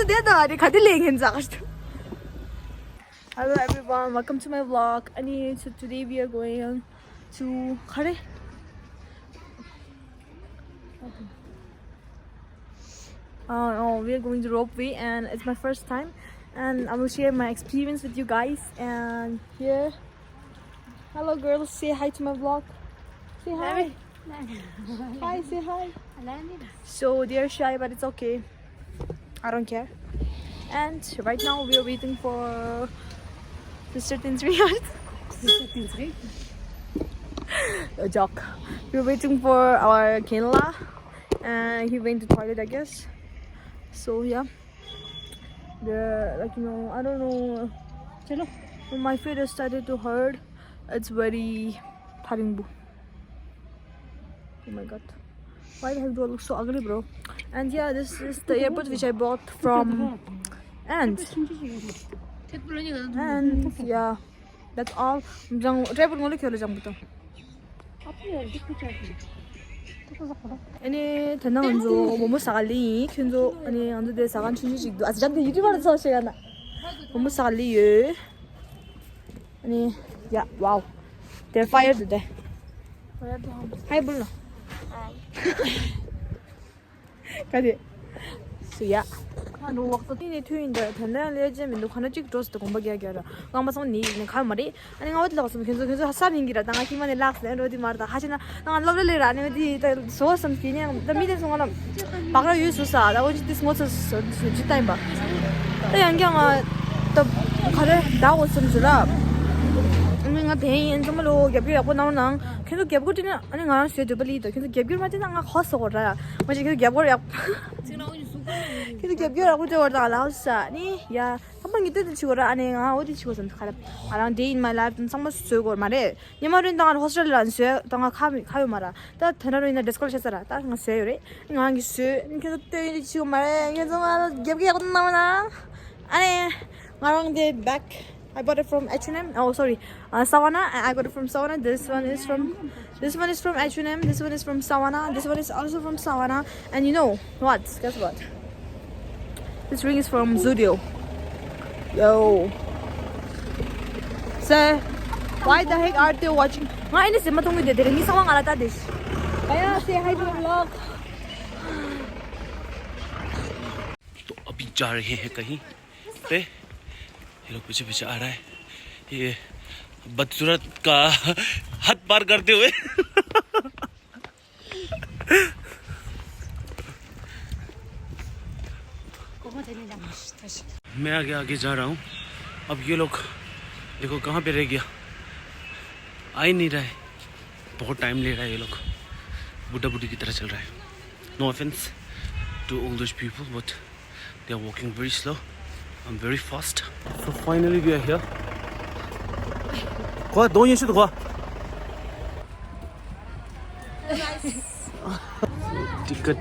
to the other. Hello everyone, welcome to my vlog. So today we are going to we are going to Ropeway and it's my first time and I will share my experience with you guys. And here, hello girls, say hi to my vlog. Say hi. Hi, say hi. So they are shy, but it's okay. I don't care. And right now we are waiting for Mr. Tinsri. A joke. We're waiting for our Kenla and he went to toilet, I guess. So yeah, I don't know. My feet has started to hurt. It's very taringbu. Oh my god, why the hell do I look so ugly, bro? And yeah, this is the airport which I bought from and yeah, that's all. Ini tenang anjo momo sakali kenzo ini anjo de sagan chunjik도 아직 잔데 유튜브에서 시간나 momo sakali ye ini yeah, wow, they're fired today. Hi bulno. Kadi. So yeah. No waktu ini tuh indah, tanda lihat minum karena cik terus tuh kompak ya kira. Nggak masuk nih kalau mari, ani ngawat lah pasal kenzo hasar hinggira, tangga kima nih laks, nih roti marta, hasina, tangga love le rani mesti so sampai nih, tapi dia semua bagra use susah, dah wujud semua susah time ba. Tapi yang kaya tuh kalau dah usum sudah, ini nggak deh, cuma lo gapir aku nang, kenzo gapir tuh nih, ani nggak sih coba lihat, kenzo gapir macam nggak khas orang, macam kenzo gapir ya. Kita gapir aku tuh orang Laos nih, ya, apa gitu tuh cikgu orang aneh nggak, udah cikgu sampai kalau orang day in my life tuh sama suku orang mana, nyamarin tangan hostel lansia, tangan kayu marah, tapi tenaru ini diskolasi sara, tapi nggak sih, nggak gitu, kita tuh ini cikgu marah, kita sama gapir aku nama aneh, ngarang deh back. I bought it from H&M. Oh, sorry, Savannah. I got it from Savannah. This one is from H&M. This one is from Savannah. This one is also from Savannah. And you know what? Guess what? This ring is from Zudio. Yo. So, why the heck are they watching? Why is it matong video? Dere ni sawang alata dish. Kaya say hi to the vlog. तो अभी जा रहे हैं कहीं पे, ये लोग पीछे पीछे आ रहा है, ये बदसूरत का हद पार करते हुए मैं आगे आगे जा रहा हूँ. अब ये लोग देखो कहाँ पे रह गया, आ ही नहीं रहा है, बहुत टाइम ले रहा है ये लोग, बुढ़ा बुढ़ी की तरह चल रहा है. No offense to all those people but they are walking very slow. I'm very fast. So finally we are here. Go, don't you should go. Ticket.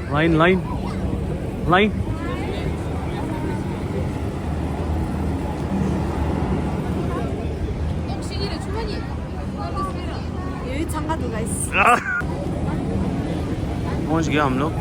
Line. यही चंगा दो guys. पहुंच गया हम लोग.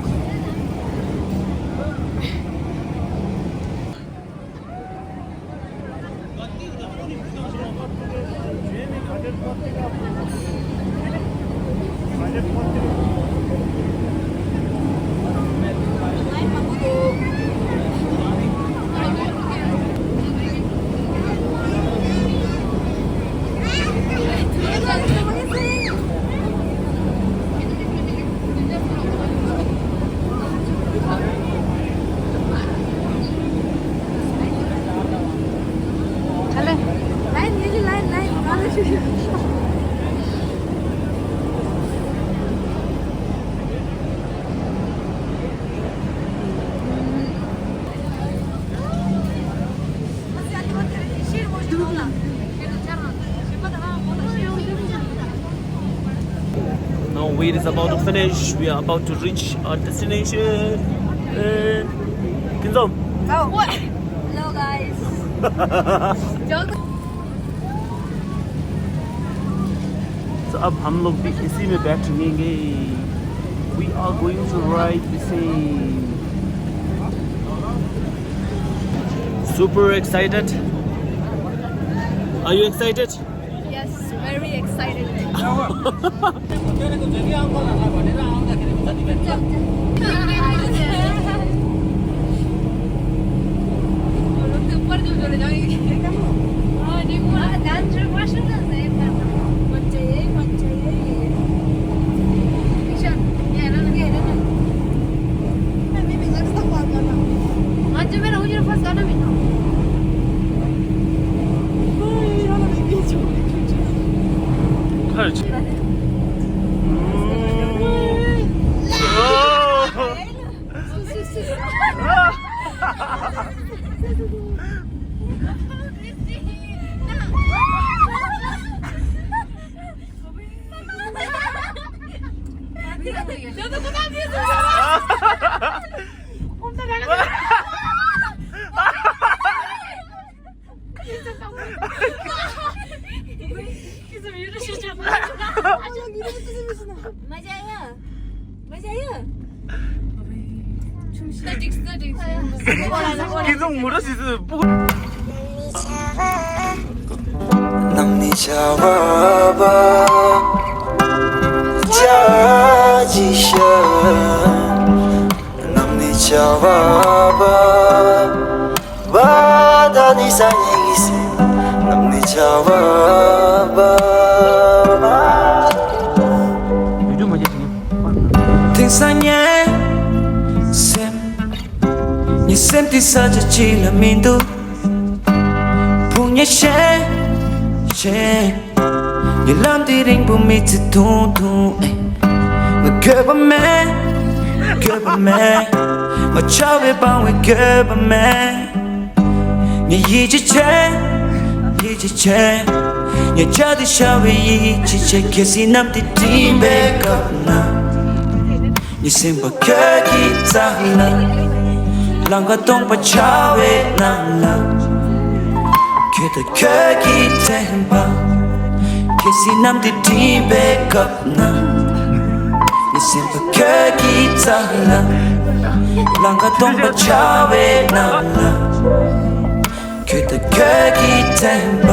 Now wait is about to finish. We are about to reach our destination. Kinzo. Oh. What? Hello guys. So अब हम लोग भी इसी में बैठेंगे. We are going to ride the same. super excited. Are you excited? Yes, very excited. खर्च 계속 물어시스 남니 잡아봐 자지셔 남니 잡아봐 바다니 산얘기세 남니 잡아봐 요즘 뭐지 등산에 샘 샘 뒤서져 질러민도 풍예 쉐 lam디링 부미트 퉁퉁 너 겨밤에 어차피 방왜 겨밤에 니 이지체 여자들 샤워 이지체 캐시 남디 팀백업나 니 생각하기 잘나 랑가 똥바 차웨 날라 그대 거기 템바 캐시 남들 뒤백업나 내 생각하기 달라 랑가 똥바 차웨 날라 그대 거기 템바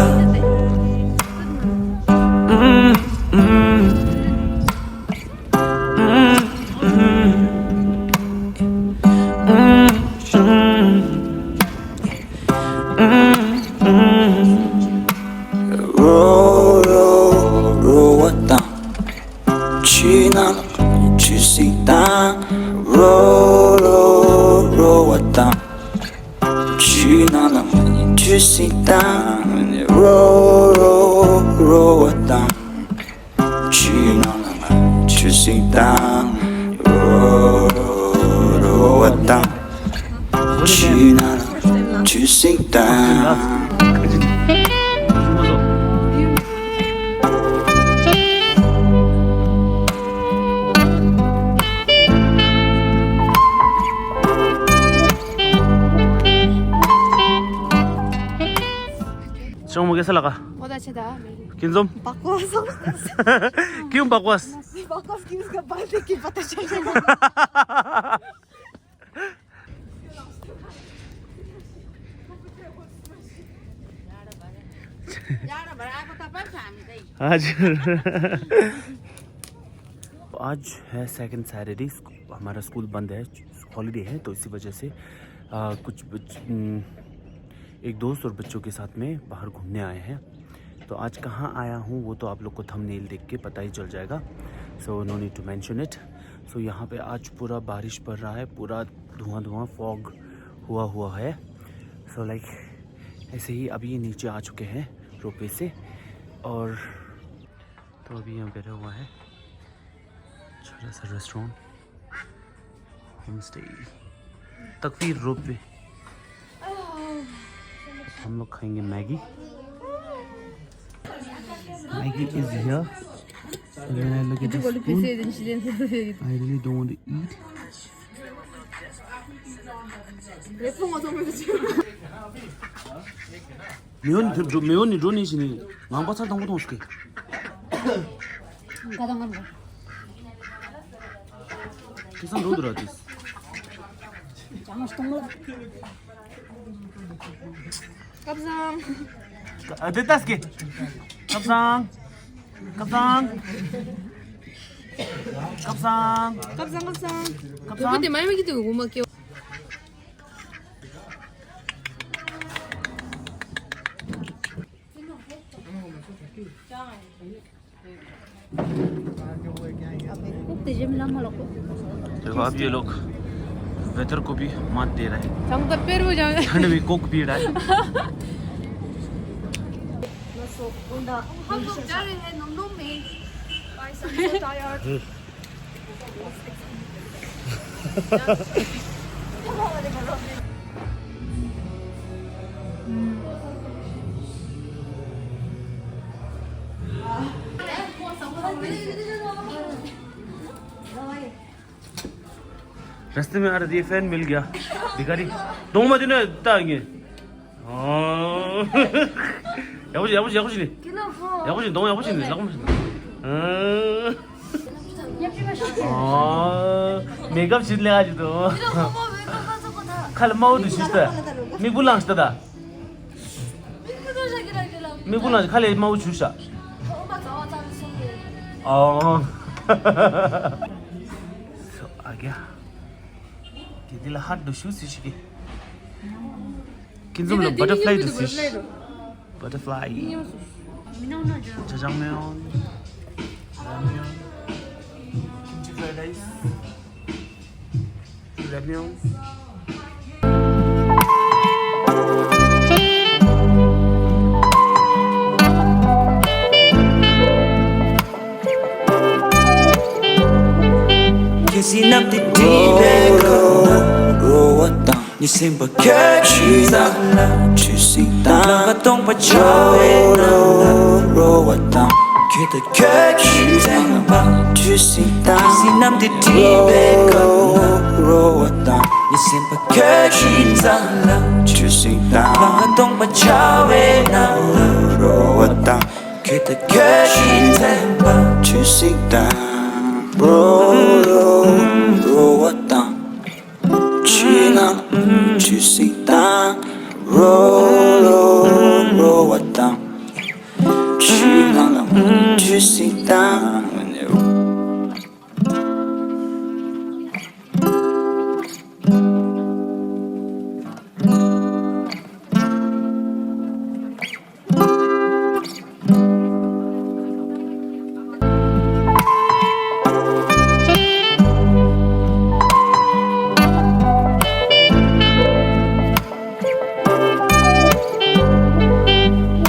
왔다 지나는 주식당 왔다 지나는 주식당 왔다 지나는 주식당 왔다 지나는 주식당 Shomo कैसा लगा बहुत अच्छा था किंजोम बकवास क्यों बकवास बकवास की उसका बात देख के पता चल गया आज है सेकंड सैटरडे हमारा स्कूल बंद है हॉलीडे है तो इसी वजह से कुछ एक दोस्त और बच्चों के साथ में बाहर घूमने आए हैं तो आज कहाँ आया हूँ वो तो आप लोग को थंबनेल देख के पता ही चल जाएगा so no need to mention it so यहाँ पे आज पूरा बारिश पड़ रहा है पूरा धुआं फॉग हुआ है सो लाइक ऐसे ही अभी ये नीचे आ चुके हैं रोपवे से और तो अभी यहाँ बैठा हुआ है छोटा सा रेस्टोरेंट होम स्टे तकफीर रोपवे हम लोग खाएंगे Maggi is here and when I look at the spoon I really don't want to eat 매운 이론이시니 망바살 당고도 없게 가장 거 계산 로드라디스 장어 스톤 갑상. 됐다 스키. 갑상. 갑상. 갑상. 갑상. 갑상. 근데 많이 먹기도 못 먹게. देखो अब ये लोग वेदर को भी मात दे रहा है 장다 빼로 장. ठंड में कोक पी रहा है 한국 짜리해 놈놈이. I'm so tired. रास्ते में आ रही फैन मिल गया भिखारी 너무 맞으네 딱 이게 야구지 야구지 너무 야구지네 मेकअप शिजले आज तो खाली माउद शिजता मी बुलांग दा मी बुलांग खाली माउद शिजता आ गया कितीला हात डोशू शिशके kin좀 butterfly fish butterfly jajangmyeon ramyeon kimchi fried rice ramyeon Kissing up the deep end roll你心不可去的去心当那个东北角若我当给的可去在那吧去心当心那么的地北若我当你心不可去的去心当那个东北角若我当给的可去在那吧去心当若我当去哪去心当若我当去哪去心当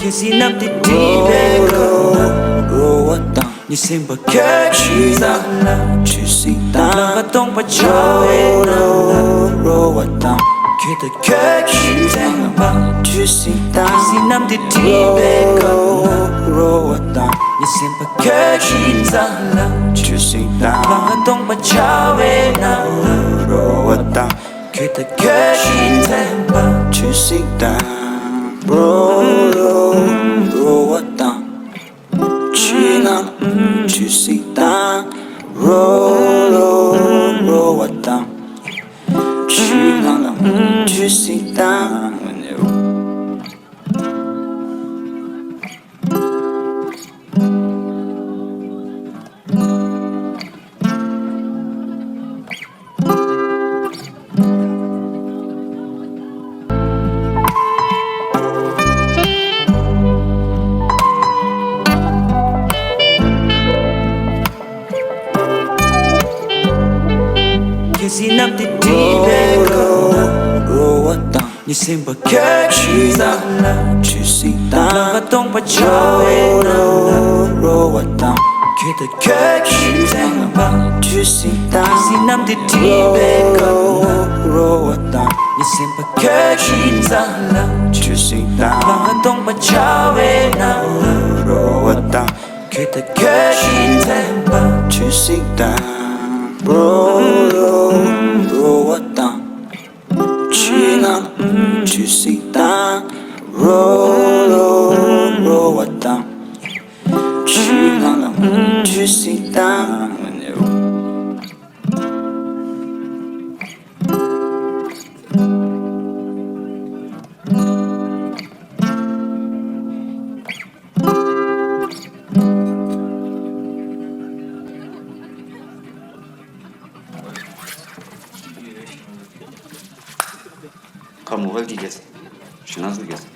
Kissing up the deep end若我当你心不可去的去心当那个东北角若我当给的可去在那吧去心当 Kissing up the deep end若我当你心不可去的去心当那个东北角若我当给的可去在那吧去心当若我当去哪去心当若我当去哪去心当Kissing up the deep end若我当你心不可去的去心当那个东北角若我当给的可去在那吧去心当 Kissing up the deep end若我当你心不可去的去心当那个东北角若我当给的可去在那吧去心当若我当去哪去心当若我当去哪去心当 mobile की guess Shahnaz की guess